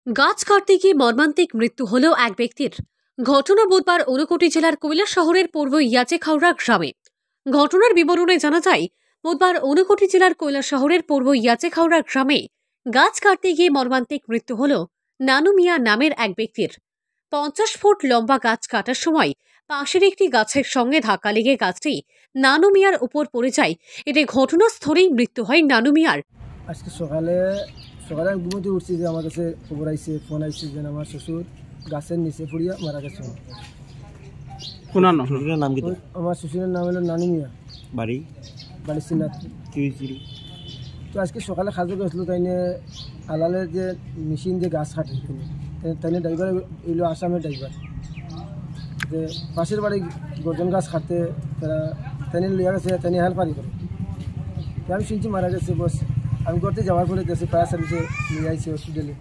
গাছ কাটতে গিয়ে মর্মান্তিক মৃত্যু হল এক ব্যক্তির। ঘটনা বুধবার ঊনকোটি জেলার কৈলাসহরের পূর্ব ইয়াচেখাওড়া গ্রামে। ঘটনার বিবরণে জানা যায়, বুধবার ঊনকোটি জেলার কৈলাসহরের পূর্ব ইয়াচেখাওড়া গ্রামে গাছ কাটতে গিয়ে মর্মান্তিক মৃত্যু হল নানু মিয়া নামের এক ব্যক্তির। 50 ফুট লম্বা গাছ কাটার সময় পাশের একটি গাছের সঙ্গে ধাক্কা লেগে গাছটি নানু মিয়ার উপর পড়ে যায়। এতে ঘটনাস্থলেই মৃত্যু হয় নানু মিয়ার। আজকে সকালে আমি ঘুমোতে উঠছি যে আমার কাছে খবর আইছে, ফোন আইছে যে আমার শ্বশুর গাছের নিচে পড়িয়া মারা গেছে। শ্বশুরের নাম কি? আমার শ্বশুরের নাম হলো নানু মিয়া, বাড়ি সিনাত। তো আজকে সকালে খাজু গেছিলো, তাইনে আলালের যে মেশিন যে গাছ কাটে তাইনে ড্রাইভার এলো আসামের ড্রাইভার, যে পাশের বাড়ি গর্জন গাছ কাটতে তাইনে লিয়া গেছে, তাইনে হেল্পারি করে। আমি শুনছি মারা গেছে। বস আমি করতে যাওয়ার পরে দেশে ফায়ার সার্ভিসে নিয়ে আইছি হসপিটালে।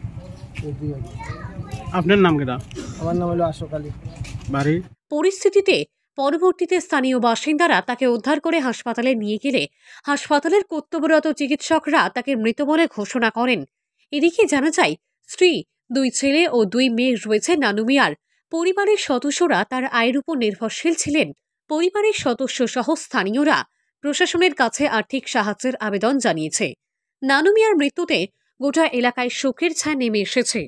আপনার নাম কেটা? আমার নাম হলো আশোক আলী, বাড়ি। পরিস্থিতিতে পরবর্তীতে স্থানীয় বাসিন্দারা তাকে উদ্ধার করে হাসপাতালে নিয়ে গেলে হাসপাতালের কর্তব্যরত চিকিৎসকরা তাকে মৃত বলে ঘোষণা করেন। এদিকে জানা যায়, স্ত্রী, 2 ছেলে ও 2 মেয়ে রয়েছে নানু মিয়ার। পরিবারের সদস্যরা তার আয়ের উপর নির্ভরশীল ছিলেন। পরিবারের সদস্য সহ স্থানীয়রা প্রশাসনের কাছে আর্থিক সাহায্যের আবেদন জানিয়েছে। নানু মিয়ার মৃত্যুতে গোটা এলাকায় শোকের ছায়া নেমে এসেছে।